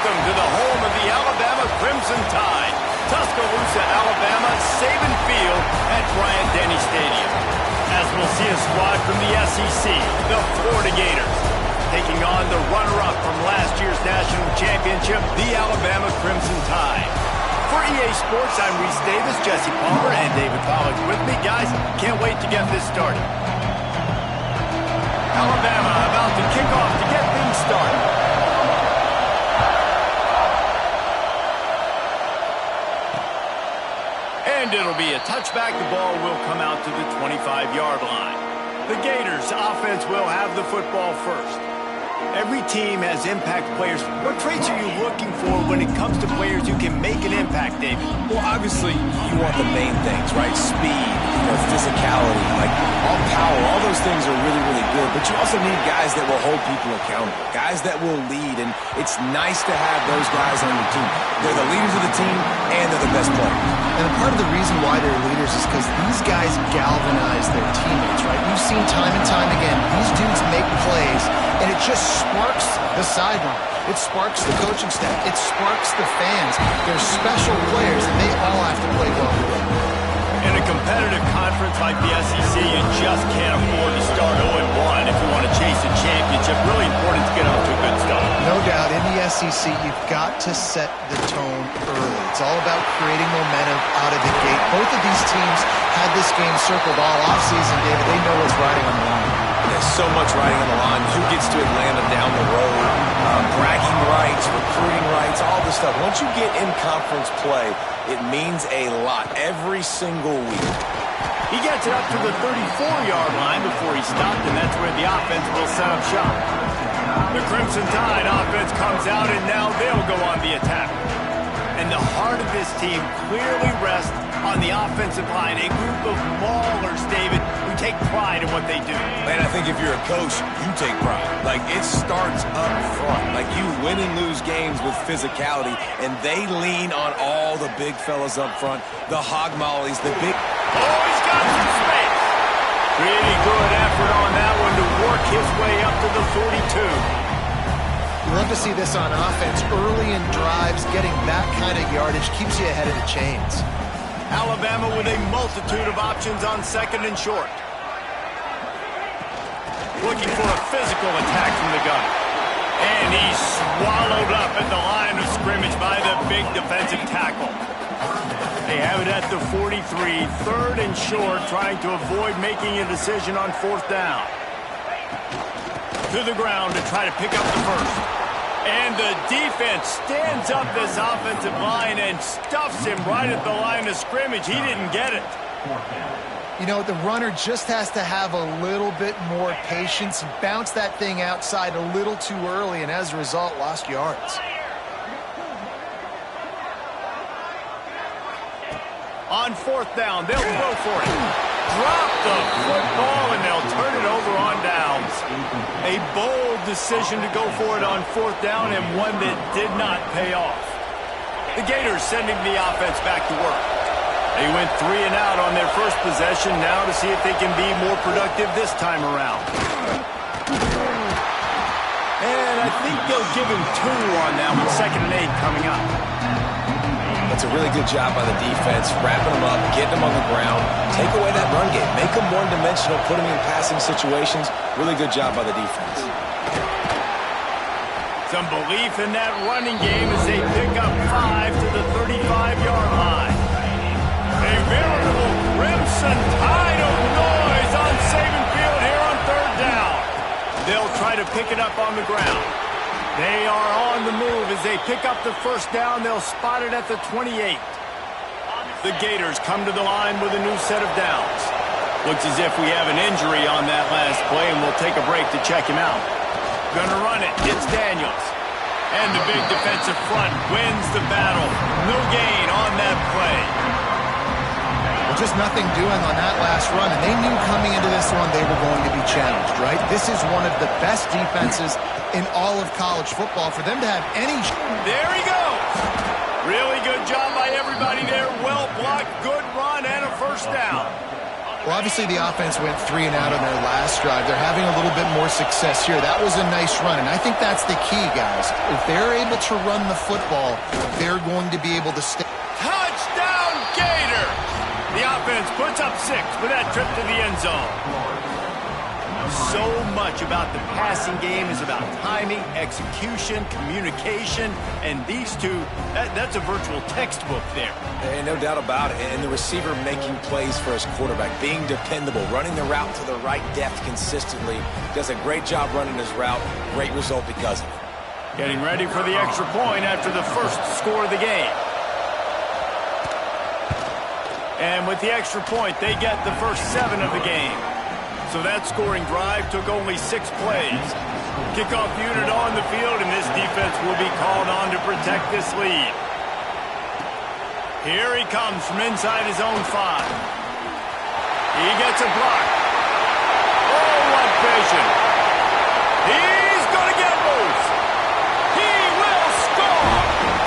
welcome to the home of the Alabama Crimson Tide. Tuscaloosa, Alabama, Saban Field at Bryant-Denny Stadium. As we'll see a squad from the SEC, the Florida Gators, taking on the runner-up from last year's national championship, the Alabama Crimson Tide. For EA Sports, I'm Reese Davis, Jesse Palmer, and David Pollack with me. Guys, can't wait to get this started. Alabama about to kick off to get things started. And it'll be a touchback. The ball will come out to the 25-yard line. The Gators offense will have the football first. Every team has impact players. What traits are you looking for when it comes to players who can make an impact, David? Well, obviously, you want the main things, right? Speed, physicality, like all power, all those things are really, really good. But you also need guys that will hold people accountable, guys that will lead. And it's nice to have those guys on your team. They're the leaders of the team, and they're the best players. And part of the reason why they're leaders is because these guys galvanize their teammates, right? We've seen time and time again, these dudes make plays, and it just sparks the sideline. It sparks the coaching staff. It sparks the fans. They're special players, and they all have to play well together. In a competitive conference like the SEC, you just can't afford to start 0-1 if you want to chase a championship. Really important to get off to a good start. No doubt, in the SEC, you've got to set the tone early. It's all about creating momentum out of the gate. Both of these teams had this game circled all offseason, David. They know what's riding on the line. There's so much riding on the line. Who gets to Atlanta down the road? Bragging rights, recruiting rights, all this stuff. Once you get in conference play, it means a lot every single week. He gets it up to the 34-yard line before he stopped, and that's where the offense will set up shop. The Crimson Tide offense comes out, and now they'll go on the attack. And the heart of this team clearly rests on the offensive line, a group of maulers, David, who take pride in what they do. Man, I think if you're a coach, you take pride. Like, it starts up front. Like, you win and lose games with physicality, and they lean on all the big fellas up front, the hog mollies, the big... Oh, he's got some space. Pretty good effort on that one to work his way up to the 42. You love to see this on offense. Early in drives, getting that kind of yardage keeps you ahead of the chains. Alabama with a multitude of options on second and short. Looking for a physical attack from the gun. And he's swallowed up at the line of scrimmage by the big defensive tackle. They have it at the 43, third and short, trying to avoid making a decision on fourth down. To the ground to try to pick up the first. And the defense stands up this offensive line and stuffs him right at the line of scrimmage. He didn't get it. You know, the runner just has to have a little bit more patience. He bounced that thing outside a little too early, and as a result, lost yards. On fourth down, they'll go for it. Drop the football, and they'll turn it over on downs. A bold decision to go for it on fourth down, and one that did not pay off. The Gators sending the offense back to work. They went 3 and out on their first possession, now to see if they can be more productive this time around. And I think they'll give him 2 on that one, 2nd and 8 coming up. That's a really good job by the defense, wrapping them up, getting them on the ground, take away that run game, make them one-dimensional, put them in passing situations. Really good job by the defense. Some belief in that running game as they pick up 5 to the 35-yard line. A veritable Crimson Tide of noise on Saban Field here on third down. They'll try to pick it up on the ground. They are on the move as they pick up the first down. They'll spot it at the 28. The Gators come to the line with a new set of downs. Looks as if we have an injury on that last play, and we'll take a break to check him out. Gonna run it. It's Daniels. And the big defensive front wins the battle. No gain on that play. Well, just nothing doing on that last run, and they knew coming into this one they were going to be challenged, right? This is one of the best defenses in all of college football. For them to have any... There he goes. Really good job by everybody there. Well blocked, good run, and a first down. Well, obviously the offense went 3 and out on their last drive. They're having a little bit more success here. That was a nice run, and I think that's the key, guys. If they're able to run the football, they're going to be able to stay. Touchdown, Gators! The offense puts up 6 with that trip to the end zone. So much about the passing game is about timing, execution, communication, and these two, that's a virtual textbook there. And no doubt about it. And the receiver making plays for his quarterback, being dependable, running the route to the right depth consistently. Does a great job running his route. Great result because of it. Getting ready for the extra point after the first score of the game. And with the extra point, they get the first 7 of the game. So that scoring drive took only 6 plays. Kickoff unit on the field, and this defense will be called on to protect this lead. Here he comes from inside his own 5. He gets a block. Oh, what vision. He's going to get loose. He will score.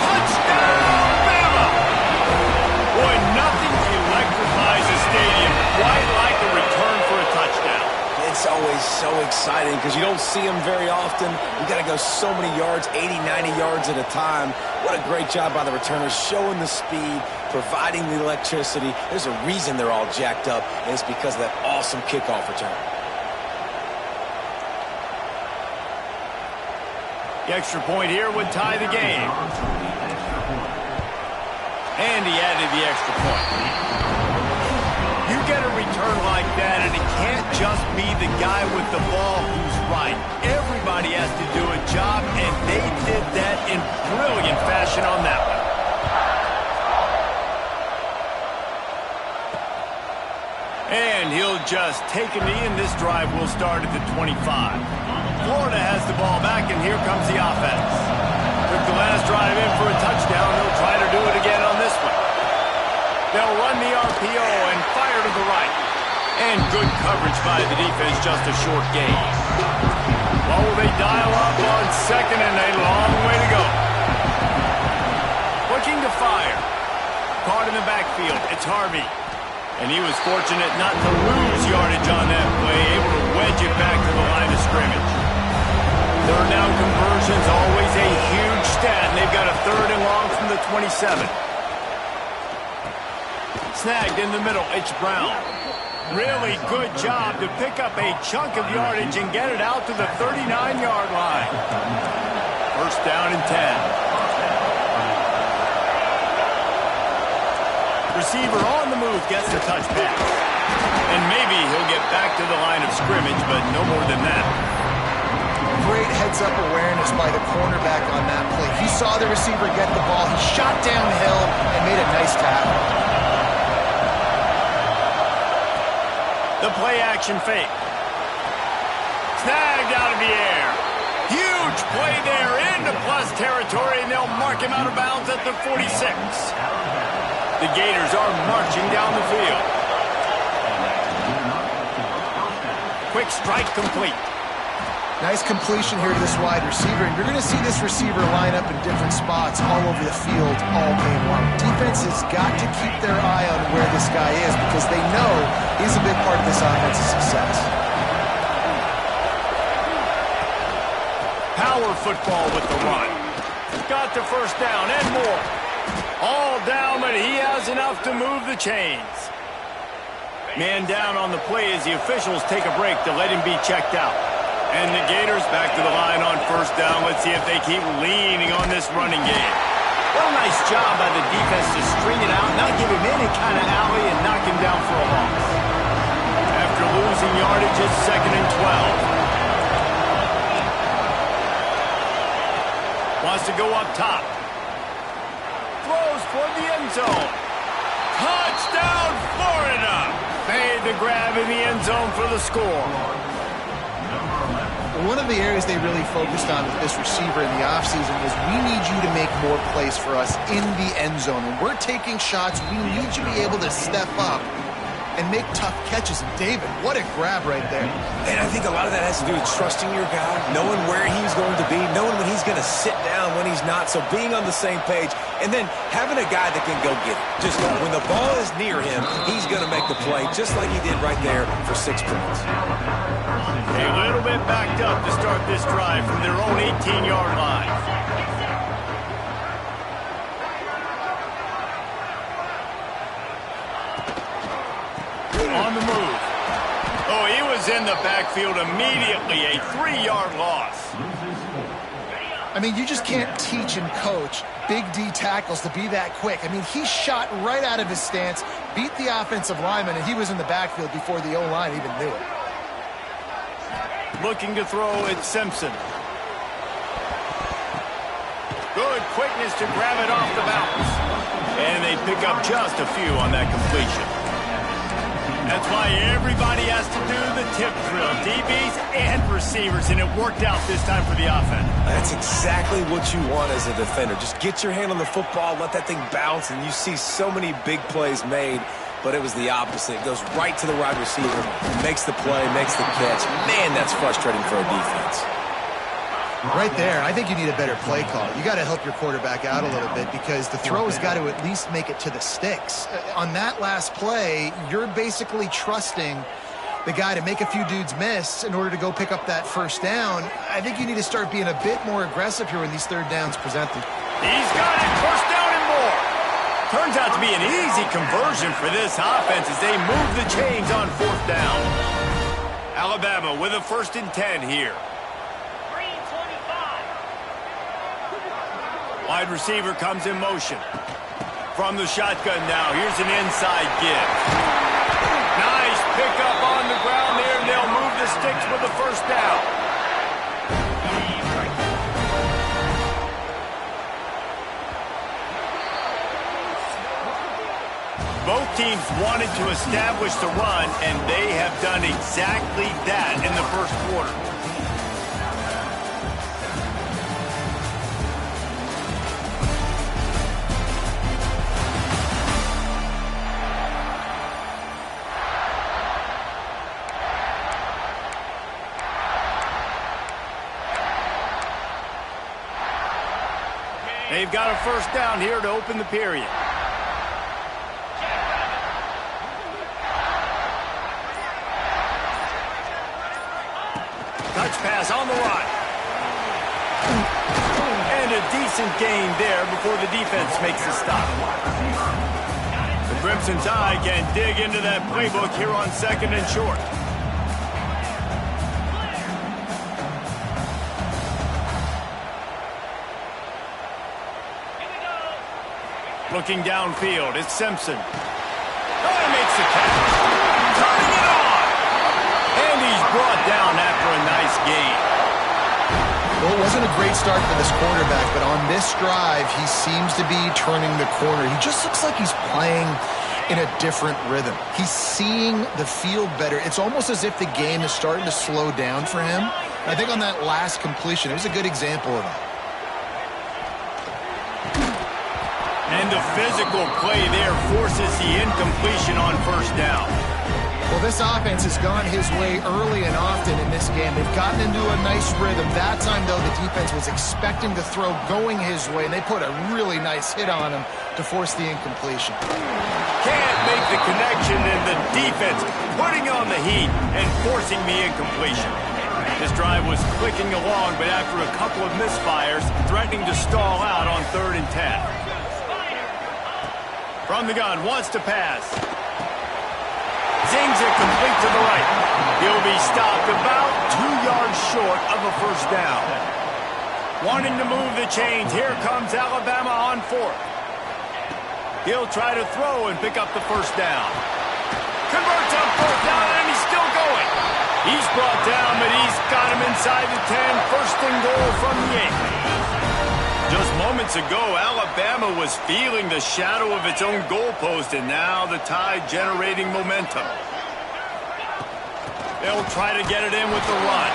Touchdown, Bama. Boy, nothing electrifies a stadium quite like a return for a touchdown. It's always so exciting because you don't see them very often. You got to go so many yards, 80, 90 yards at a time. What a great job by the returners, showing the speed, providing the electricity. There's a reason they're all jacked up, and it's because of that awesome kickoff return. The extra point here would tie the game. And he added the extra point. You get a return like that, and it can't just be the guy with the ball who's right. Everybody has to do a job, and they did that in brilliant fashion on that one. And he'll just take a knee, and this drive will start at the 25. Florida has the ball back, and here comes the offense. Took the last drive in for a touchdown. They'll try to do it again on this one. They'll run the RPO and fire to the right. And good coverage by the defense, just a short gain. Oh, they dial up on second and a long way to go. Looking to fire. Caught in the backfield. It's Harvey. And he was fortunate not to lose yardage on that play, able to wedge it back to the line of scrimmage. Third down conversions, always a huge stat, and they've got a 3rd and long from the 27. Snagged in the middle, it's Brown. Really good job to pick up a chunk of yardage and get it out to the 39-yard line. First down and 10. Receiver on the move gets the touch pass. And maybe he'll get back to the line of scrimmage, but no more than that. Great heads-up awareness by the cornerback on that play. He saw the receiver get the ball. He shot downhill and made a nice tackle. The play-action fake. Snagged out of the air. Huge play there into plus territory, and they'll mark him out of bounds at the 46. The Gators are marching down the field. Quick strike complete. Nice completion here to this wide receiver, and you're going to see this receiver line up in different spots all over the field all game long. Defense has got to keep their eye on where this guy is because they know he's a big part of this offense's success. Power football with the run. Got the first down and more. All down, but he has enough to move the chains. Man down on the play as the officials take a break to let him be checked out. And the Gators back to the line on first down. Let's see if they keep leaning on this running game. What a nice job by the defense to string it out, not give him any kind of alley, and knock him down for a loss. After losing yardage, it's 2nd and 12. Wants to go up top. Throws for the end zone. Touchdown, Florida! Made the grab in the end zone for the score. One of the areas they really focused on with this receiver in the offseason was we need you to make more plays for us in the end zone. When we're taking shots, we need you to be able to step up and make tough catches. And David, what a grab right there. And I think a lot of that has to do with trusting your guy, knowing where he's going to be, knowing when he's going to sit down, when he's not. So being on the same page, and then having a guy that can go get it. Just when the ball is near him, he's going to make the play, just like he did right there for 6 points. A little bit backed up to start this drive from their own 18-yard line. On the move. Oh, he was in the backfield immediately. A 3-yard loss. I mean, you just can't teach and coach Big D tackles to be that quick. I mean, he shot right out of his stance, beat the offensive lineman, and he was in the backfield before the O-line even knew it. Looking to throw, it's Simpson. Good quickness to grab it off the bounce. And they pick up just a few on that completion. That's why everybody has to do the tip drill, DBs and receivers, and it worked out this time for the offense. That's exactly what you want as a defender. Just get your hand on the football, let that thing bounce, and you see so many big plays made, but it was the opposite. It goes right to the wide receiver, makes the play, makes the catch. Man, that's frustrating for a defense. Right there, I think you need a better play call. You got to help your quarterback out a little bit because the throw has got to at least make it to the sticks. On that last play, you're basically trusting the guy to make a few dudes miss in order to go pick up that first down. I think you need to start being a bit more aggressive here when these third downs present them. He's got it, first down and more. Turns out to be an easy conversion for this offense as they move the chains on fourth down. Alabama with a 1st and 10 here. Wide receiver comes in motion. From the shotgun now, here's an inside give. Nice pickup on the ground there, and they'll move the sticks with the first down. Both teams wanted to establish the run, and they have done exactly that in the first quarter. They've got a first down here to open the period. Touch pass on the run. And a decent gain there before the defense makes the stop. The Crimson Tide can dig into that playbook here on 2nd and short. Looking downfield, it's Simpson. Oh, he makes the catch. Turning it on. And he's brought down after a nice gain. Well, it wasn't a great start for this quarterback, but on this drive, he seems to be turning the corner. He just looks like he's playing in a different rhythm. He's seeing the field better. It's almost as if the game is starting to slow down for him. I think on that last completion, it was a good example of that. And the physical play there forces the incompletion on first down. Well, this offense has gone his way early and often in this game. They've gotten into a nice rhythm. That time, though, the defense was expecting the throw going his way, and they put a really nice hit on him to force the incompletion. Can't make the connection, and the defense putting on the heat and forcing the incompletion. This drive was clicking along, but after a couple of misfires, threatening to stall out on 3rd and 10. From the gun, wants to pass. Zings it complete to the right. He'll be stopped about 2 yards short of a first down. Wanting to move the chains, here comes Alabama on 4th. He'll try to throw and pick up the first down. Converts on 4th down, and he's still going. He's brought down, but he's got him inside the 10. 1st and goal from the 8. Just moments ago, Alabama was feeling the shadow of its own goalpost, and now the Tide generating momentum. They'll try to get it in with the run.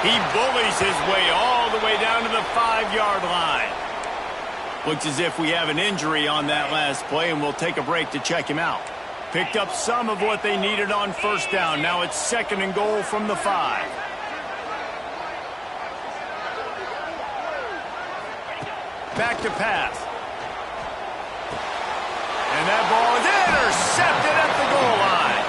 He bullies his way all the way down to the 5-yard line. Looks as if we have an injury on that last play, and we'll take a break to check him out. Picked up some of what they needed on first down. Now it's 2nd and goal from the 5. Back to pass. And that ball is intercepted at the goal line.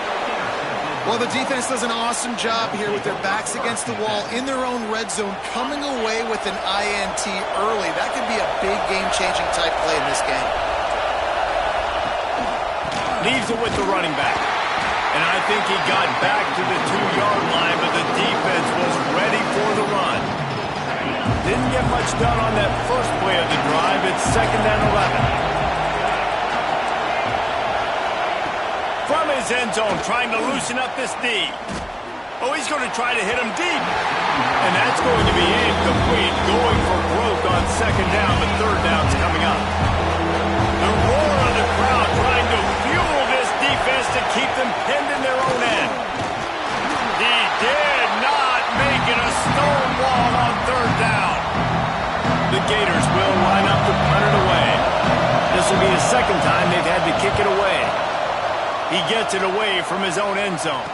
Well, the defense does an awesome job here with their backs against the wall in their own red zone, coming away with an INT early. That could be a big game-changing type play in this game. Leaves it with the running back. And I think he got back to the 2-yard line, but the defense was ready for the run. Didn't get much done on that first play of the drive. It's 2nd and 11. From his end zone, trying to loosen up this D. Oh, he's going to try to hit him deep. And that's going to be incomplete. Going for broke on 2nd down, but 3rd down's coming up. The roar of the crowd trying to fuel this defense to keep them pinned in their own end. He did not make it a stone wall on 3rd down. The Gators will line up to punt it away. This will be the 2nd time they've had to kick it away. He gets it away from his own end zone.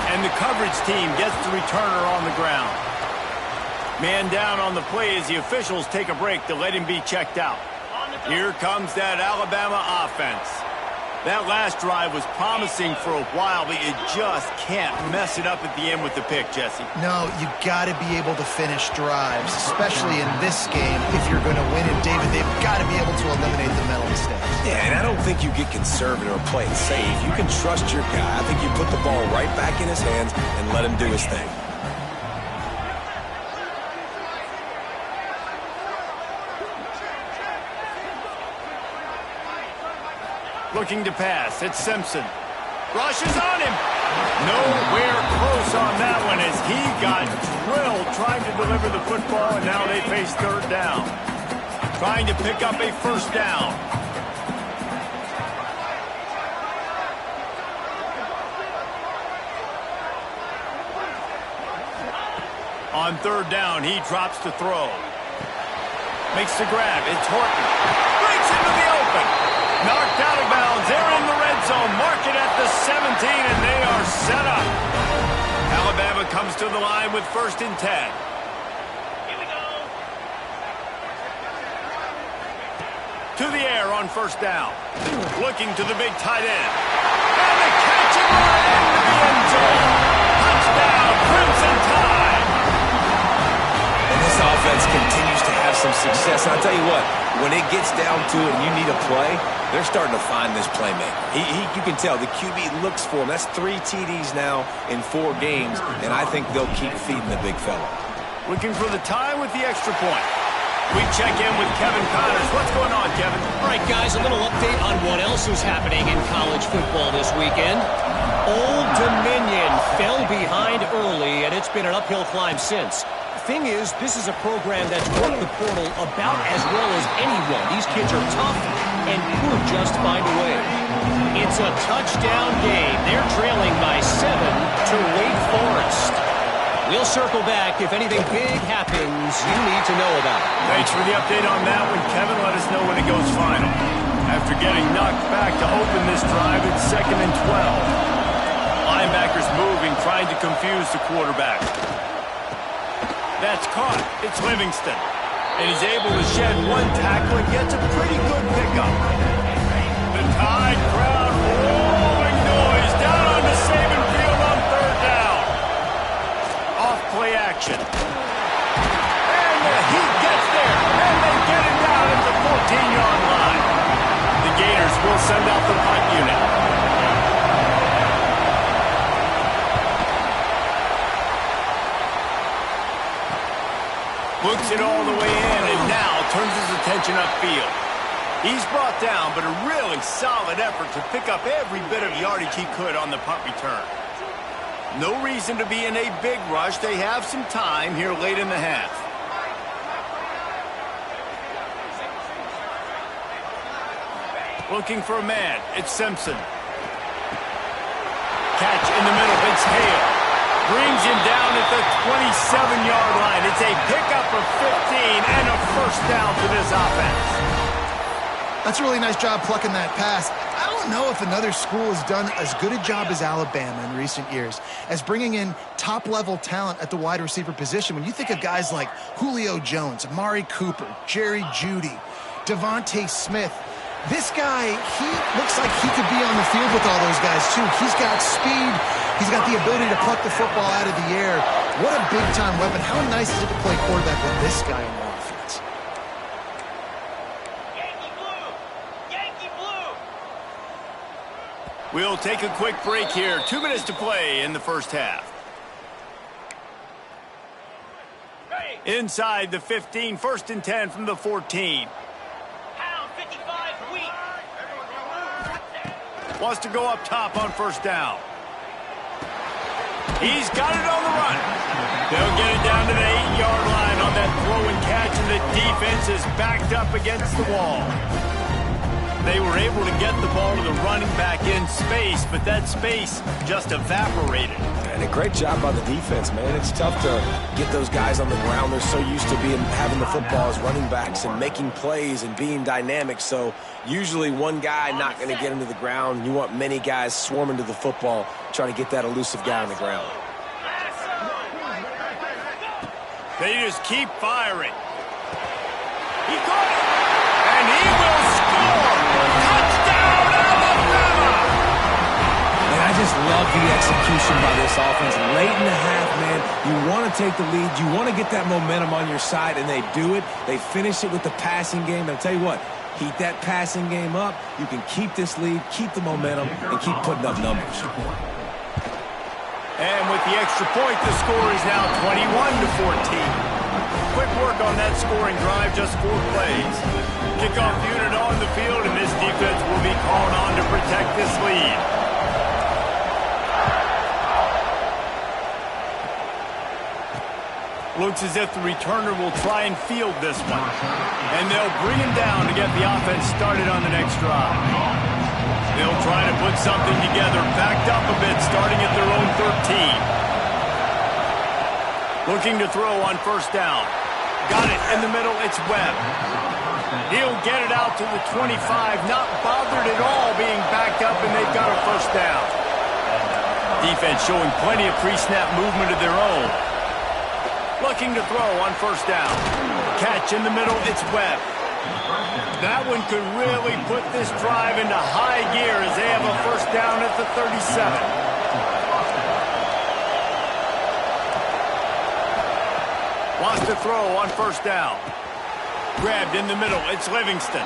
And the coverage team gets the returner on the ground. Man down on the play as the officials take a break to let him be checked out. Here comes that Alabama offense. That last drive was promising for a while, but you just can't mess it up at the end with the pick, Jesse. No, you got to be able to finish drives, especially in this game. If you're going to win it, David, they've got to be able to eliminate the mental mistakes. Yeah, and I don't think you get conservative or play it safe. You can trust your guy. I think you put the ball right back in his hands and let him do his thing. Looking to pass. It's Simpson. Rushes on him. Nowhere close on that one as he got drilled trying to deliver the football, and now they face 3rd down. Trying to pick up a 1st down. On 3rd down, he drops to throw. Makes the grab. It's Horton. Breaks into the open. Knocked out of bounds. They're in the red zone. Mark it at the 17, and they are set up. Alabama comes to the line with 1st and 10. Here we go. To the air on 1st down. Looking to the big tight end. And the catch at the end of the end zone. Touchdown, Crimson Tide. And this offense continues to have some success. And I'll tell you what, when it gets down to it and you need a play, they're starting to find this playmaker. You can tell the QB looks for him. That's 3 TDs now in 4 games, and I think they'll keep feeding the big fella. Looking for the tie with the extra point. We check in with Kevin Connors. What's going on, Kevin? All right, guys, a little update on what else is happening in college football this weekend. Old Dominion fell behind early, and it's been an uphill climb since. Thing is, this is a program that's worked the portal about as well as anyone. These kids are tough and could just find a way. It's a touchdown game. They're trailing by 7 to Wake Forest. We'll circle back if anything big happens you need to know about. Thanks for the update on that one, Kevin. Let us know when it goes final. After getting knocked back to open this drive, it's 2nd and 12. Linebackers moving, trying to confuse the quarterback. That's caught. It's Livingston. And he's able to shed one tackle and gets a pretty good pickup. The Tide crowd rolling noise down onto Saban Field on 3rd down. Off play action. And the Heat gets there. And they get it down at the 14-yard line. The Gators will send out the punt unit. Looks it all the way in and now turns his attention upfield. He's brought down, but a really solid effort to pick up every bit of yardage he could on the punt return. No reason to be in a big rush. They have some time here late in the half. Looking for a man. It's Simpson. Catch in the middle. It's Hale. Brings him down at the 27-yard line. It's a pickup of 15 and a 1st down for this offense. That's a really nice job plucking that pass. I don't know if another school has done as good a job as Alabama in recent years as bringing in top-level talent at the wide receiver position. When you think of guys like Julio Jones, Amari Cooper, Jerry Jeudy, Devontae Smith, this guy, he looks like he could be on the field with all those guys, too. He's got speed. He's got the ability to pluck the football out of the air. What a big-time weapon. How nice is it to play quarterback with this guy in the offense? Yankee Blue! Yankee Blue! We'll take a quick break here. 2 minutes to play in the first half. Inside the 15, 1st and 10 from the 14. Wants to go up top on 1st down. He's got it on the run. They'll get it down to the 8-yard line on that throw and catch, and the defense is backed up against the wall. They were able to get the ball to the running back in space, but that space just evaporated. And a great job by the defense, man. It's tough to get those guys on the ground. They're so used to having the football as running backs and making plays and being dynamic. So usually one guy not going to get him to the ground. You want many guys swarming to the football, trying to get that elusive guy on the ground. They just keep firing. He caught it, and he will score. Touchdown, Alabama! And I just love the execution by this offense. Late in the half, man, you want to take the lead. You want to get that momentum on your side, and they do it. They finish it with the passing game. And I'll tell you what, heat that passing game up. You can keep this lead, keep the momentum, and keep putting up numbers. And with the extra point, the score is now 21-14. Quick work on that scoring drive, just 4 plays. Kickoff unit on the field, and this defense will be called on to protect this lead. Looks as if the returner will try and field this one. And they'll bring him down to get the offense started on the next drive. They'll try to put something together, backed up a bit, starting at their own 13. Looking to throw on 1st down. Got it in the middle, it's Webb. He'll get it out to the 25, not bothered at all being backed up, and they've got a 1st down. Defense showing plenty of pre-snap movement of their own. Looking to throw on 1st down. Catch in the middle, it's Webb. That one could really put this drive into high gear as they have a 1st down at the 37. Wants to throw on 1st down. Grabbed in the middle, it's Livingston.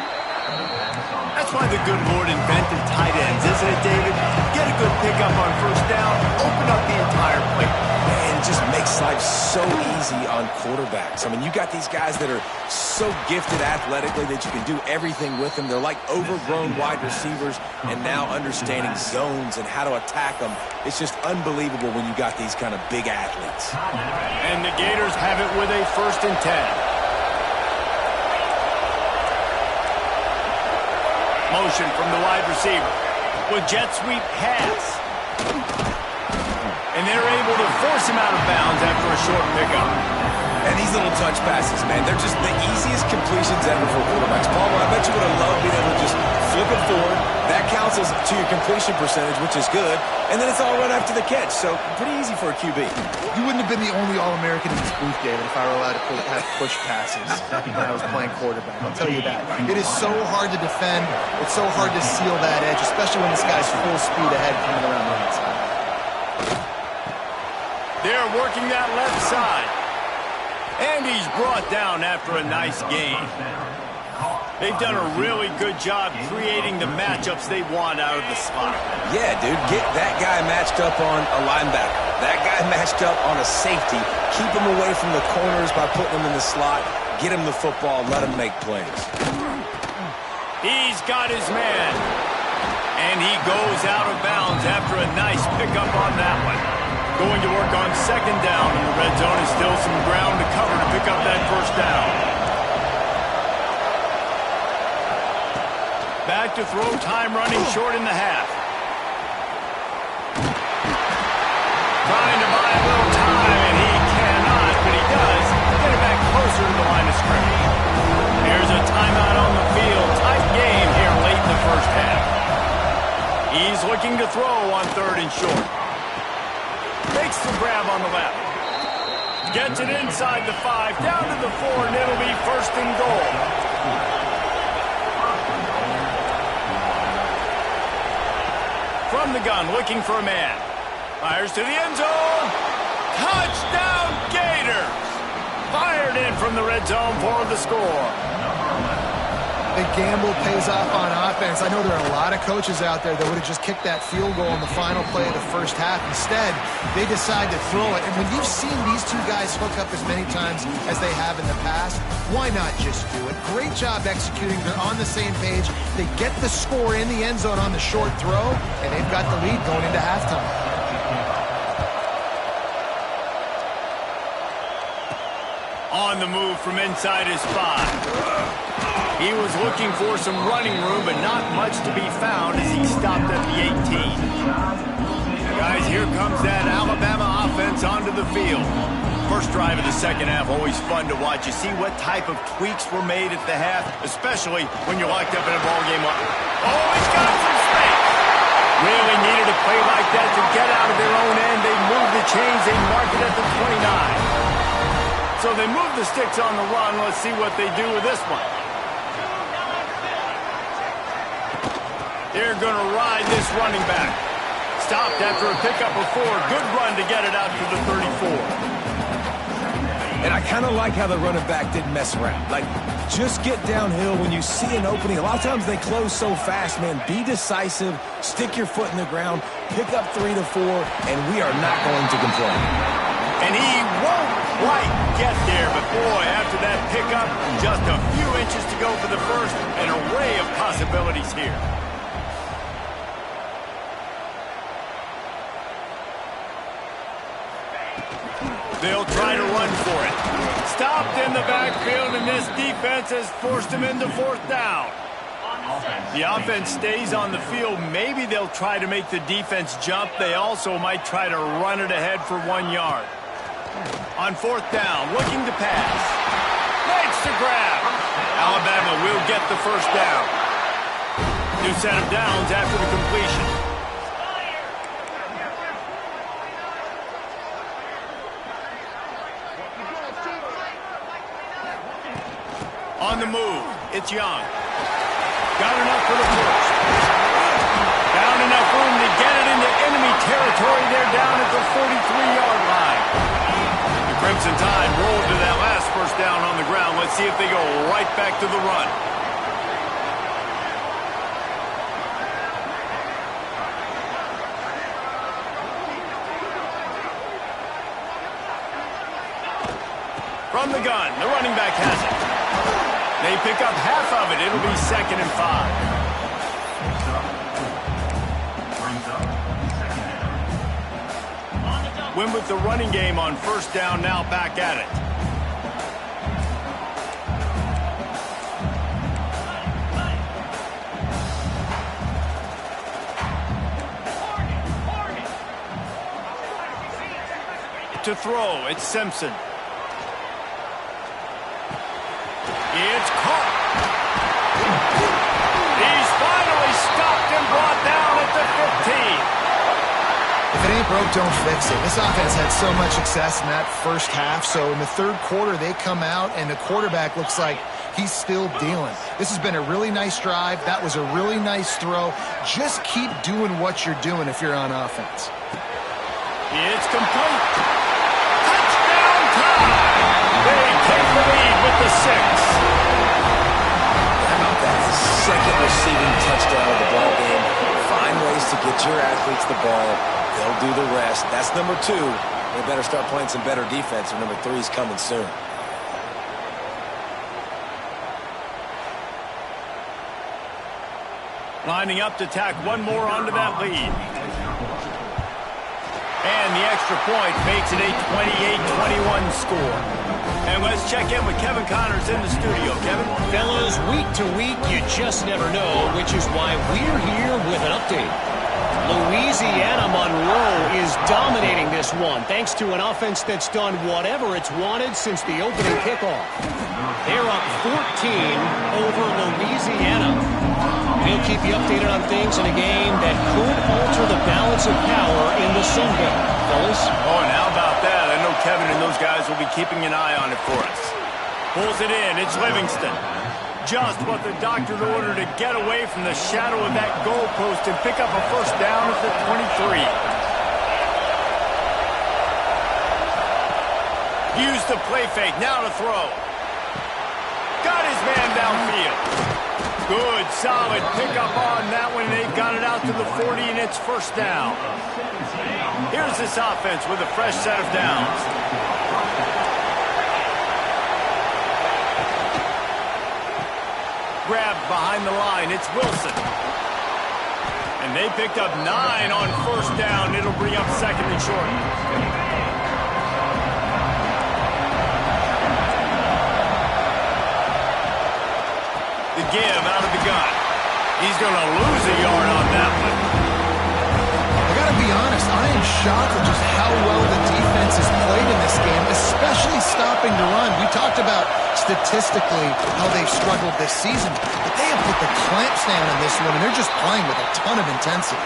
That's why the good Lord invented tight ends, isn't it, David? Get a good pickup on 1st down, open up the entire play. Man, it just makes life so easy on quarterbacks. I mean, you got these guys that are so gifted athletically that you can do everything with them. They're like overgrown wide receivers, and now understanding zones and how to attack them. It's just unbelievable when you got these kind of big athletes. And the Gators have it with a 1st and 10. Motion from the wide receiver. With jet sweep pass. And they're able to force him out of bounds after a short pickup. And these little touch passes, man, they're just the easiest completions ever for quarterbacks. Paul, I bet you would have loved being able to just flip it forward. That counts as to your completion percentage, which is good. And then it's all run after the catch. So pretty easy for a QB. You wouldn't have been the only All-American in this booth, David, if I were allowed to have push passes when I was playing quarterback. I'll tell you that. It is so hard to defend. It's so hard to seal that edge, especially when this guy's full speed ahead coming around the right side. They're working that left side. And he's brought down after a nice game. They've done a really good job creating the matchups they want out of the slot. Yeah, dude, get that guy matched up on a linebacker. That guy matched up on a safety. Keep him away from the corners by putting him in the slot. Get him the football, let him make plays. He's got his man. And he goes out of bounds after a nice pickup on that one. Going to work on 2nd down, and the red zone is still some ground to cover to pick up that 1st down. Back to throw time, running short in the half. Trying to buy a little time, and he cannot, but he does get it back closer to the line of scrimmage. Here's a timeout on the field. Tight game He's looking to throw on 3rd and short. Makes the grab on the left. Gets it inside the 5, down to the 4, and it'll be 1st and goal. From the gun, looking for a man. Fires to the end zone. Touchdown, Gators! Fired in from the red zone for the score. The gamble pays off on offense. I know there are a lot of coaches out there that would have just kicked that field goal in the final play of the first half. Instead, they decide to throw it. And when you've seen these two guys hook up as many times as they have in the past, why not just do it? Great job executing. They're on the same page. They get the score in the end zone on the short throw, and they've got the lead going into halftime. On the move from inside his 5. He was looking for some running room, but not much to be found as he stopped at the 18. Guys, here comes that Alabama offense onto the field. First drive of the second half, always fun to watch. You see what type of tweaks were made at the half, especially when you're locked up in a ballgame. Oh, he's got some space! Really needed a play like that to get out of their own end. They moved the chains, they mark it at the 29. So they move the sticks on the run. Let's see what they do with this one. They're going to ride this running back. Stopped after a pickup of 4. Good run to get it out to the 34. And I kind of like how the running back didn't mess around. Like, just get downhill when you see an opening. A lot of times they close so fast, man. Be decisive, stick your foot in the ground, pick up 3 to 4, and we are not going to complain. And he won't quite get there, but boy, after that pickup, just a few inches to go for the first. An array of possibilities here. They'll try to run for it. Stopped in the backfield, and this defense has forced him into 4th down. The offense stays on the field. Maybe they'll try to make the defense jump. They also might try to run it ahead for 1 yard. On 4th down, looking to pass. Makes the grab. Alabama will get the first down. New set of downs after the completion. On the move, it's Young. Got enough for the first. Found enough room to get it into enemy territory. They're down at the 43-yard line. The Crimson Tide rolled to that last first down on the ground. Let's see if they go right back to the run. From the gun, the running back has it. They pick up half of it. It'll be 2nd and 5. Win with the running game on 1st down, now back at it. To throw, it's Simpson. It's caught. He's finally stopped and brought down at the 15. If it ain't broke, don't fix it. This offense had so much success in that first half, so in the 3rd quarter, they come out, and the quarterback looks like he's still dealing. This has been a really nice drive. That was a really nice throw. Just keep doing what you're doing if you're on offense. It's complete. Touchdown time. They take the lead with the 6. How about that? 2nd receiving touchdown of the ball game. Find ways to get your athletes the ball. They'll do the rest. That's number 2. They better start playing some better defense, and number 3 is coming soon. Lining up to tack one more onto that lead. And the extra point makes it a 28-21 score. And let's check in with Kevin Connors in the studio. Kevin? Fellas, week to week, you just never know, which is why we're here with an update. Louisiana Monroe is dominating this one thanks to an offense that's done whatever it's wanted since the opening kickoff. They're up 14 over Louisiana. We'll keep you updated on things in a game that could alter the balance of power in the Sun Belt. Fellas? Oh, and how about that? I know Kevin and those guys will be keeping an eye on it for us. Pulls it in. It's Livingston. Just what the doctor ordered to get away from the shadow of that goalpost and pick up a first down at the 23. Use the play fake. Now to throw. Got his man downfield. Good, solid pickup on that one. They've got it out to the 40, and it's first down. Here's this offense with a fresh set of downs. Grabbed behind the line. It's Wilson. And they picked up 9 on first down. It'll bring up second and short. The give out of the gun. He's going to lose a yard on that one. I got to be honest, I am shocked at just how well the defense has played in this game, especially stopping the run. We talked about statistically how they've struggled this season, but they have put the clamps down in this one, and they're just playing with a ton of intensity.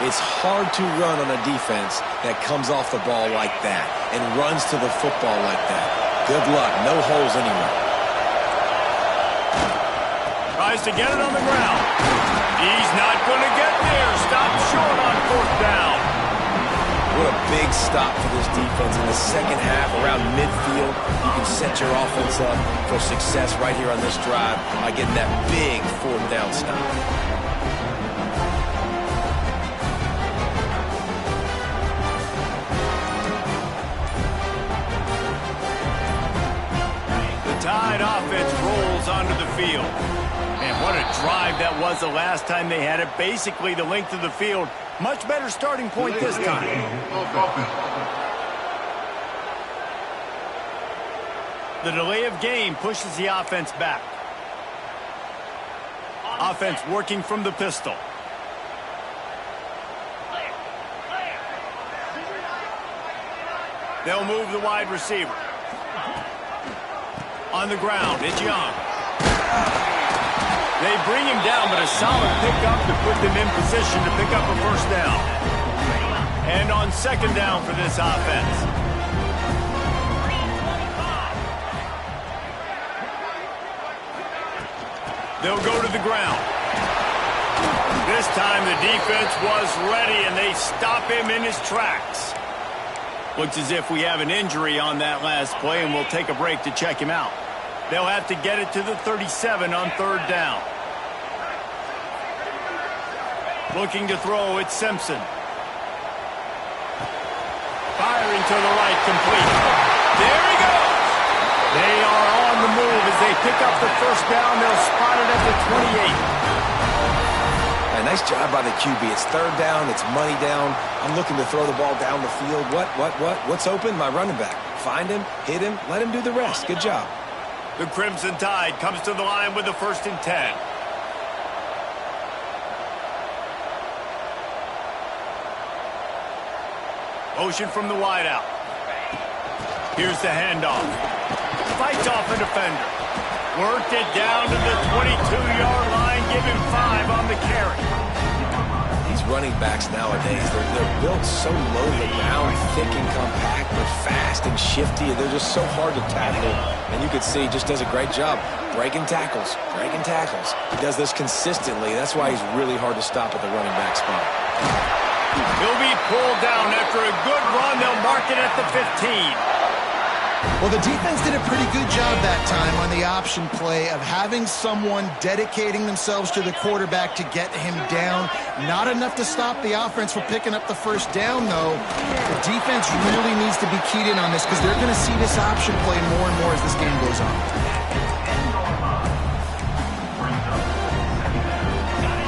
It's hard to run on a defense that comes off the ball like that and runs to the football like that. Good luck. No holes anywhere. Tries to get it on the ground. He's not going to get there. Stopped short on fourth down. What a big stop for this defense in the second half around midfield. You can set your offense up for success right here on this drive by getting that big fourth down stop. The Tide offense rolls onto the field. And what a drive that was the last time they had it. Basically the length of the field. Much better starting point this time. The delay of game pushes the offense back. Offense working from the pistol. They'll move the wide receiver. On the ground, it's Young. They bring him down, but a solid pickup to put them in position to pick up a first down. And on second down for this offense. They'll go to the ground. This time the defense was ready, and they stop him in his tracks. Looks as if we have an injury on that last play, and we'll take a break to check him out. They'll have to get it to the 37 on third down. Looking to throw, it's Simpson. Firing to the right, complete. There he goes! They are on the move as they pick up the first down. They'll spot it at the 28. Nice job by the QB. It's third down. It's money down. I'm looking to throw the ball down the field. What's open? My running back. Find him, hit him, let him do the rest. Good job. The Crimson Tide comes to the line with the 1st and 10. Motion from the wideout. Here's the handoff. Fights off a defender. Worked it down to the 22-yard line. Give him 5 on the carry. These running backs nowadays, they're built so low to the ground, thick and compact, but fast and shifty. They're just so hard to tackle. And you can see he just does a great job breaking tackles, breaking tackles. He does this consistently. That's why he's really hard to stop at the running back spot. He'll be pulled down after a good run. They'll mark it at the 15. Well, the defense did a pretty good job that time on the option play of having someone dedicating themselves to the quarterback to get him down. Not enough to stop the offense from picking up the first down, though. The defense really needs to be keyed in on this because they're going to see this option play more and more as this game goes on.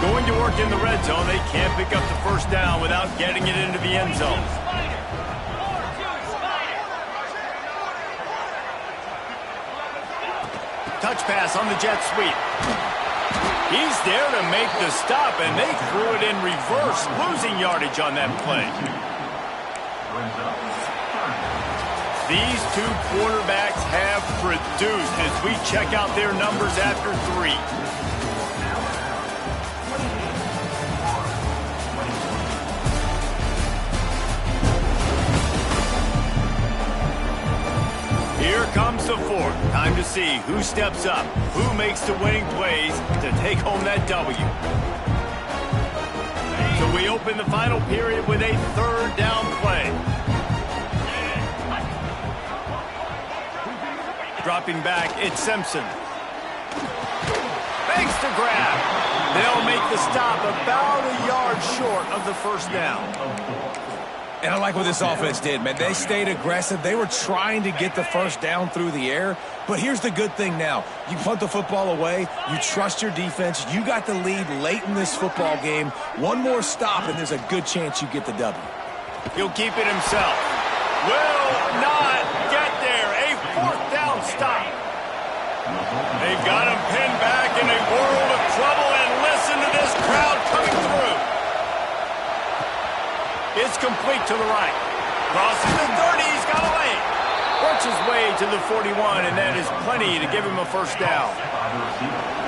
Going to work in the red zone. They can't pick up the first down without getting it into the end zone. Touch pass on the jet sweep. He's there to make the stop, and they threw it in reverse, losing yardage on that play. These two quarterbacks have produced as we check out their numbers after 3. Here comes the 4th. Time to see who steps up, who makes the winning plays to take home that W. So we open the final period with a 3rd down play. Dropping back, it's Simpson. Makes the grab. They'll make the stop about a yard short of the 1st down. And I like what this offense did, man. They stayed aggressive. They were trying to get the 1st down through the air. But here's the good thing now. You punt the football away. You trust your defense. You got the lead late in this football game. One more stop, and there's a good chance you get the W. He'll keep it himself. Will not get there. A 4th down stop. They've got him pinned back in a world of trouble, and listen to this crowd coming through. It's complete to the right. Crosses the 30. He's got a lane. Works his way to the 41, and that is plenty to give him a 1st down.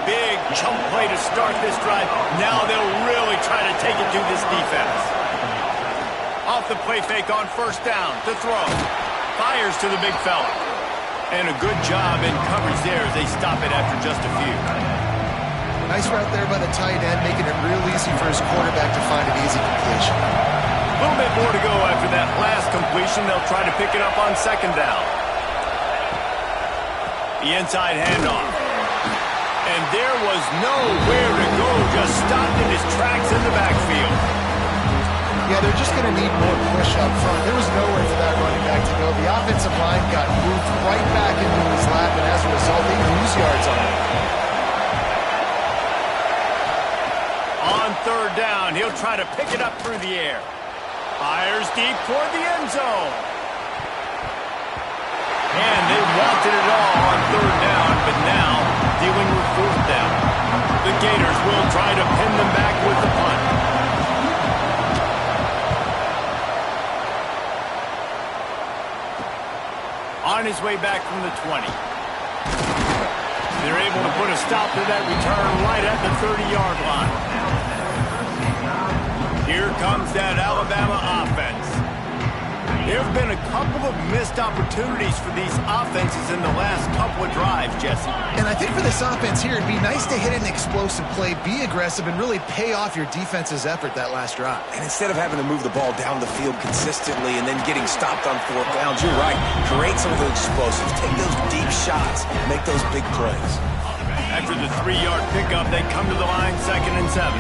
Big chunk play to start this drive. Now they'll really try to take it to this defense. Off the play fake on 1st down to throw. Fires to the big fella. And a good job in coverage there as they stop it after just a few. Nice route there by the tight end, making it real easy for his quarterback to find an easy completion. A little bit more to go after that last completion. They'll try to pick it up on 2nd down. The inside handoff. And there was nowhere to go. Just stopped in his tracks in the backfield. Yeah, they're just going to need more push up front. There was nowhere for that running back to go. The offensive line got moved right back into his lap, and as a result, they lose yards on it. On 3rd down, he'll try to pick it up through the air. Fires deep toward the end zone. And they wanted it all on 3rd down, but now dealing with 4th down. The Gators will try to pin them back with the punt. On his way back from the 20. They're able to put a stop to that return right at the 30-yard line. Here comes that Alabama offense. There have been a couple of missed opportunities for these offenses in the last couple of drives, Jesse. And I think for this offense here, it'd be nice to hit an explosive play, be aggressive, and really pay off your defense's effort that last drive. And instead of having to move the ball down the field consistently and then getting stopped on 4th downs, you're right. Create some of those explosives. Take those deep shots. Make those big plays. After the 3-yard pickup, they come to the line 2nd and 7.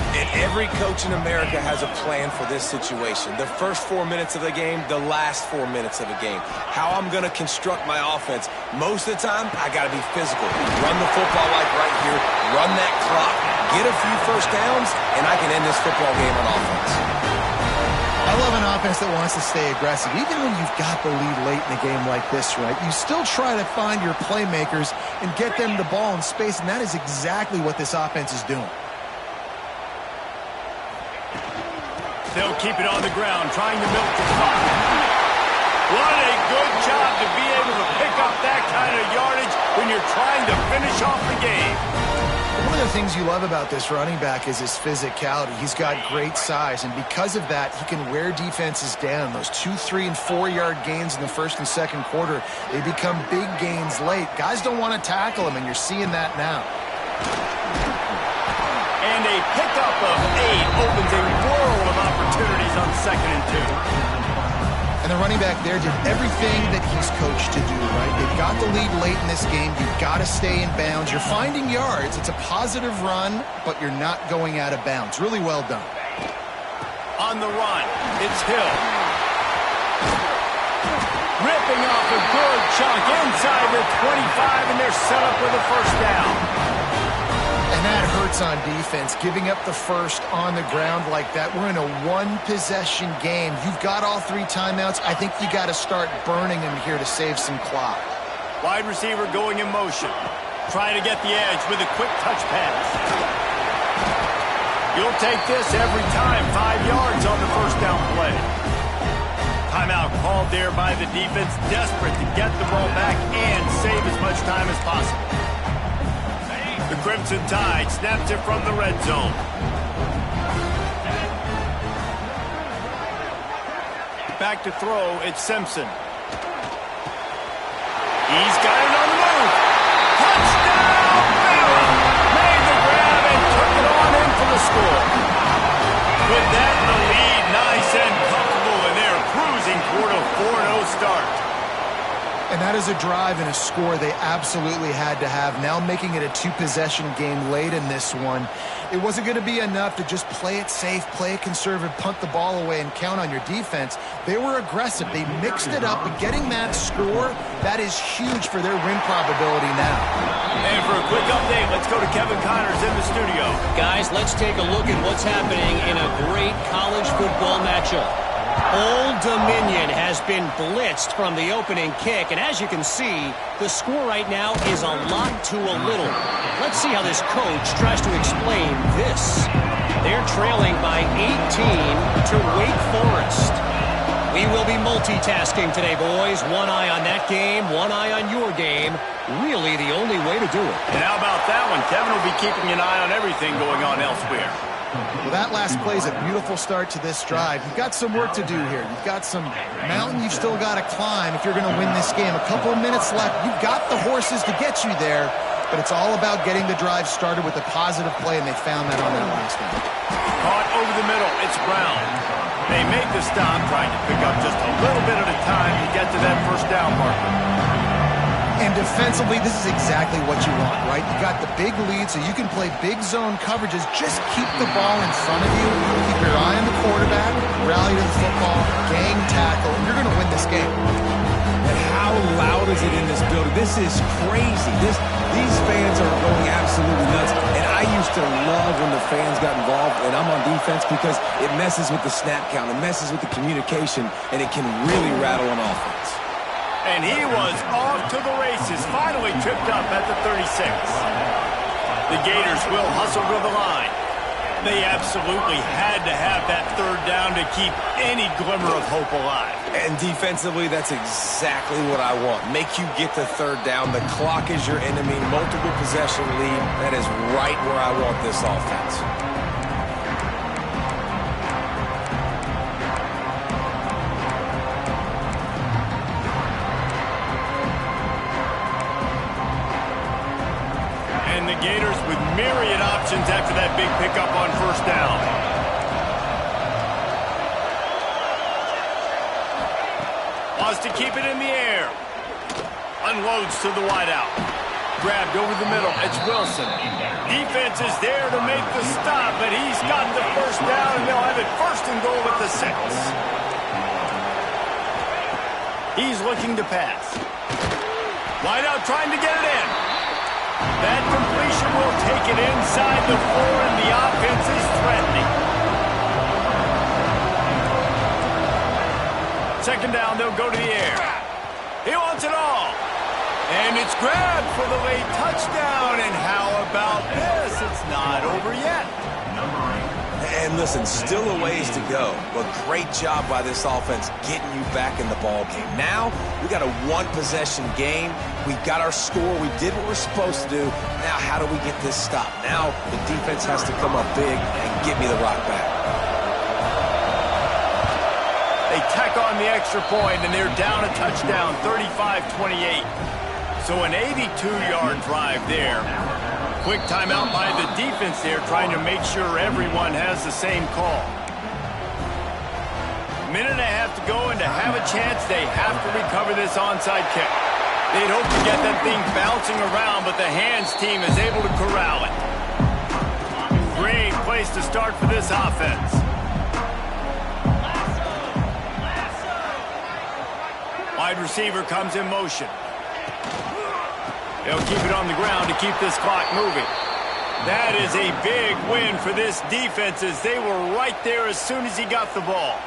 And every coach in America has a plan for this situation. The first 4 minutes of the game, the last 4 minutes of the game. How I'm going to construct my offense. Most of the time, I got to be physical. Run the football like right here. Run that clock. Get a few 1st downs, and I can end this football game on offense. I love an offense that wants to stay aggressive. Even when you've got the lead late in a game like this, right, you still try to find your playmakers and get them the ball in space, and that is exactly what this offense is doing. They'll keep it on the ground, trying to milk the clock. What a good job to be able to pick up that kind of yardage when you're trying to finish off the game. One of the things you love about this running back is his physicality. He's got great size, and because of that, he can wear defenses down. Those 2-, 3-, and 4-yard gains in the 1st and 2nd quarter, they become big gains late. Guys don't want to tackle him, and you're seeing that now. And a pickup of 8 opens a world of opportunities on 2nd and 2. And the running back there did everything that he's coached to do, right? They've got the lead late in this game. You've got to stay in bounds. You're finding yards. It's a positive run, but you're not going out of bounds. Really well done. On the run, it's Hill. Ripping off a good chunk inside the 25, and they're set up with a 1st down. And that hurts on defense, giving up the 1st on the ground like that. We're in a 1-possession game. You've got all 3 timeouts. I think you got to start burning them here to save some clock. Wide receiver going in motion. trying to get the edge with a quick touch pass. You'll take this every time. 5 yards on the first down play. Timeout called there by the defense, desperate to get the ball back and save as much time as possible. The Crimson Tide snaps it from the red zone. Back to throw, it's Simpson. He's got it on the move. Touchdown, Billy! Made the grab and took it on in for the score. With that in the lead, nice and comfortable, and they're cruising toward a 4-0 start. And that is a drive and a score they absolutely had to have. Now making it a 2-possession game late in this one. It wasn't going to be enough to just play it safe, play it conservative, punt the ball away, and count on your defense. They were aggressive. They mixed it up, but getting that score, that is huge for their win probability now. And for a quick update, let's go to Kevin Connors in the studio. Guys, let's take a look at what's happening in a great college football matchup. Old Dominion has been blitzed from the opening kick, and as you can see, the score right now is a lot to a little. Let's see how this coach tries to explain this. They're trailing by 18 to Wake Forest. We will be multitasking today, boys. One eye on that game, one eye on your game. Really the only way to do it. And how about that one? Kevin will be keeping an eye on everything going on elsewhere. Well, that last play is a beautiful start to this drive. You've got some work to do here. You've got some mountain you've still got to climb if you're going to win this game. A couple of minutes left. You've got the horses to get you there, but it's all about getting the drive started with a positive play, and they found that on that last one. Caught over the middle. It's Brown. They make the stop, trying to pick up just a little bit at a time to get to that first down marker. And defensively, this is exactly what you want, right? You got the big lead, so you can play big zone coverages. Just keep the ball in front of you. Keep your eye on the quarterback. Rally to the football. Gang tackle. You're going to win this game. And how loud is it in this building? This is crazy. These fans are going absolutely nuts. And I used to love when the fans got involved, and I'm on defense, because it messes with the snap count. It messes with the communication, and it can really rattle an offense. And he was off to the races, finally tripped up at the 36. The Gators will hustle to the line. They absolutely had to have that third down to keep any glimmer of hope alive. And defensively, that's exactly what I want. Make you get the third down. The clock is your enemy. Multiple possession lead. That is right where I want this offense. Gators with myriad options after that big pickup on first down. Wants to keep it in the air. Unloads to the wideout. Grabbed over the middle. It's Wilson. Defense is there to make the stop, but he's got the first down, and they'll have it first and goal at the 6. He's looking to pass. Wideout trying to get it in. That completion will take it inside the 4, and the offense is threatening. Second down, they'll go to the air. He wants it all. And it's grabbed for the late touchdown. And how about this? It's not over yet. And listen, still a ways to go, but great job by this offense getting you back in the ball game. Now, we got a one-possession game. We got our score. We did what we're supposed to do. Now, how do we get this stop? Now, the defense has to come up big and get me the rock back. They tack on the extra point, and they're down a touchdown, 35-28. So an 82-yard drive there. Quick timeout by the defense there, trying to make sure everyone has the same call. Minute and a half to go, and to have a chance, they have to recover this onside kick. They'd hope to get that thing bouncing around, but the hands team is able to corral it. Great place to start for this offense. Wide receiver comes in motion. They'll keep it on the ground to keep this clock moving. That is a big win for this defense, as they were right there as soon as he got the ball.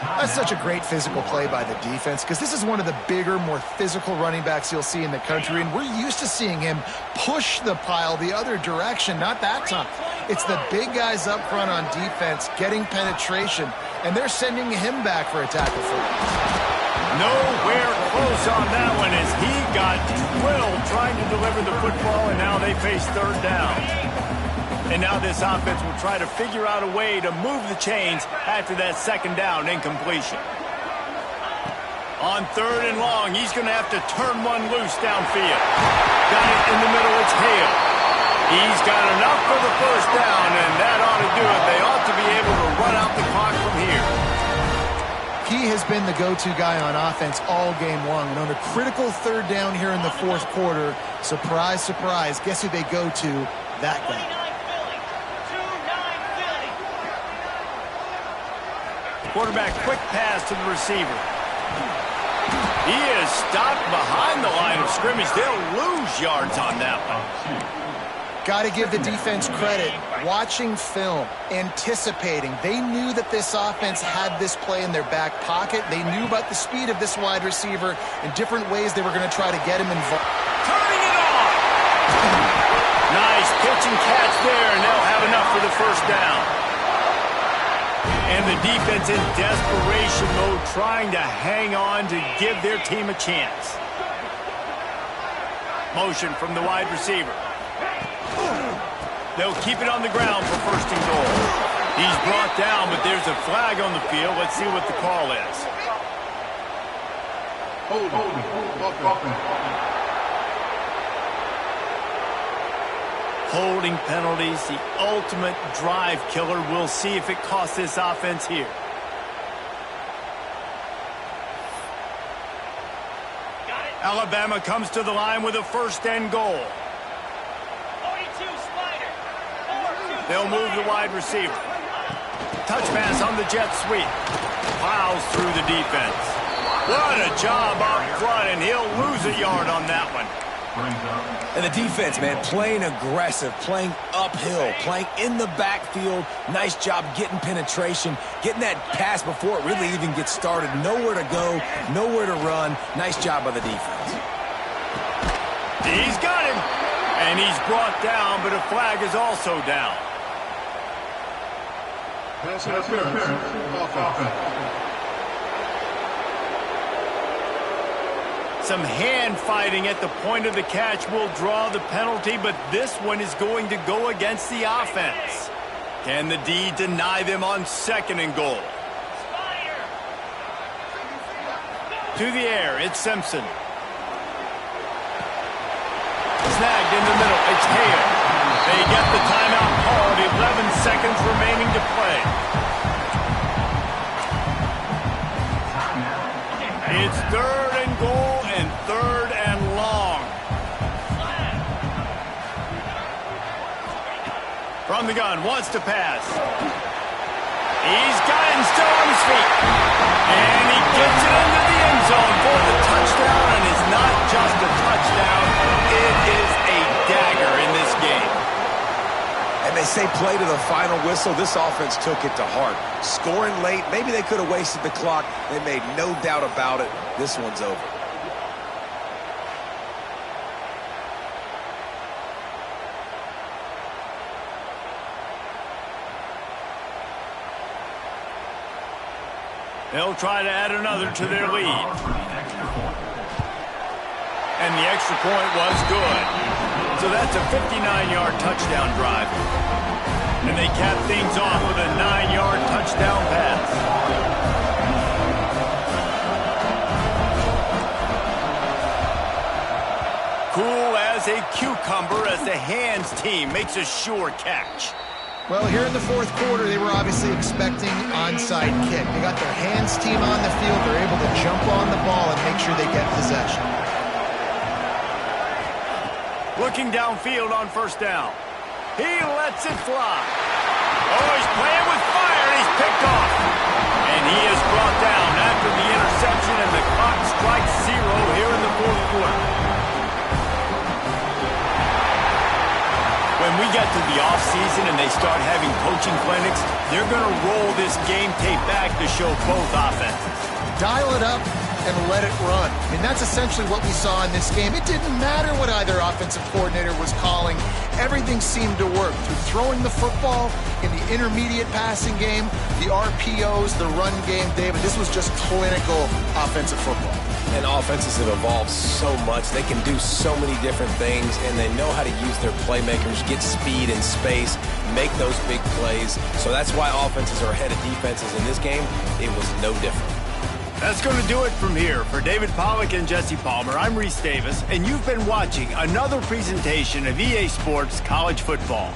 That's such a great physical play by the defense because this is one of the bigger, more physical running backs you'll see in the country, and we're used to seeing him push the pile the other direction. Not that time. It's the big guys up front on defense getting penetration, and they're sending him back for a tackle for loss. Nowhere close on that one as he got drilled trying to deliver the football, and now they face third down. And now this offense will try to figure out a way to move the chains after that second down incompletion. On third and long, he's going to have to turn one loose downfield. Got it in the middle, it's Hale. He's got enough for the first down, and that ought to do it. They ought to be able to run out the clock from here. He has been the go-to guy on offense all game long. And on a critical third down here in the fourth quarter, surprise, surprise, guess who they go to? That guy. Quarterback, quick pass to the receiver. He is stopped behind the line of scrimmage. They'll lose yards on that one. Got to give the defense credit. Watching film, anticipating. They knew that this offense had this play in their back pocket. They knew about the speed of this wide receiver and different ways they were going to try to get him involved. Turning it on! Nice pitch and catch there, and they'll have enough for the first down. And the defense in desperation mode, trying to hang on to give their team a chance. Motion from the wide receiver. They'll keep it on the ground for first and goal. He's brought down, but there's a flag on the field. Let's see what the call is. Holding penalties, the ultimate drive killer. We'll see if it costs this offense here. Alabama comes to the line with a first and goal. They'll move the wide receiver. Touch pass on the jet sweep. Plows through the defense. What a job up front, and he'll lose a yard on that one. And the defense, man, playing aggressive, playing uphill, playing in the backfield. Nice job getting penetration, getting that pass before it really even gets started. Nowhere to go, nowhere to run. Nice job by the defense. He's got him. And he's brought down, but a flag is also down. Pass interference. Offense. Some hand fighting at the point of the catch will draw the penalty, but this one is going to go against the offense. Can the D deny them on second and goal? To the air, it's Simpson. Snagged in the middle, it's Hale. They get the timeout called, 11 seconds remaining to play. It's third and goal and third and long. From the gun, wants to pass. He's got him still on his feet. And he gets it into the end zone for the touchdown, and it's not just a touchdown, it is a dagger in this game. And they say play to the final whistle. This offense took it to heart. Scoring late, maybe they could have wasted the clock. They made no doubt about it. This one's over. They'll try to add another to their lead. And the extra point was good. So that's a 59-yard touchdown drive. And they cap things off with a 9-yard touchdown pass. Cool as a cucumber as the hands team makes a sure catch. Well, here in the fourth quarter, they were obviously expecting onside kick. They got their hands team on the field. They're able to jump on the ball and make sure they get possession. Looking downfield on first down. He lets it fly. Oh, he's playing with fire, and he's picked off. And he is brought down after the interception, and the clock strikes 0 here in the fourth quarter. When we get to the offseason and they start having coaching clinics, they're going to roll this game tape back to show both offenses. Dial it up and let it run. I mean, that's essentially what we saw in this game. It didn't matter what either offensive coordinator was calling. Everything seemed to work through throwing the football in the intermediate passing game, the RPOs, the run game. David, this was just clinical offensive football. And offenses have evolved so much. They can do so many different things, and they know how to use their playmakers, get speed and space, make those big plays. So that's why offenses are ahead of defenses in this game. It was no different. That's going to do it from here. For David Pollack and Jesse Palmer, I'm Reese Davis, and you've been watching another presentation of EA Sports College Football.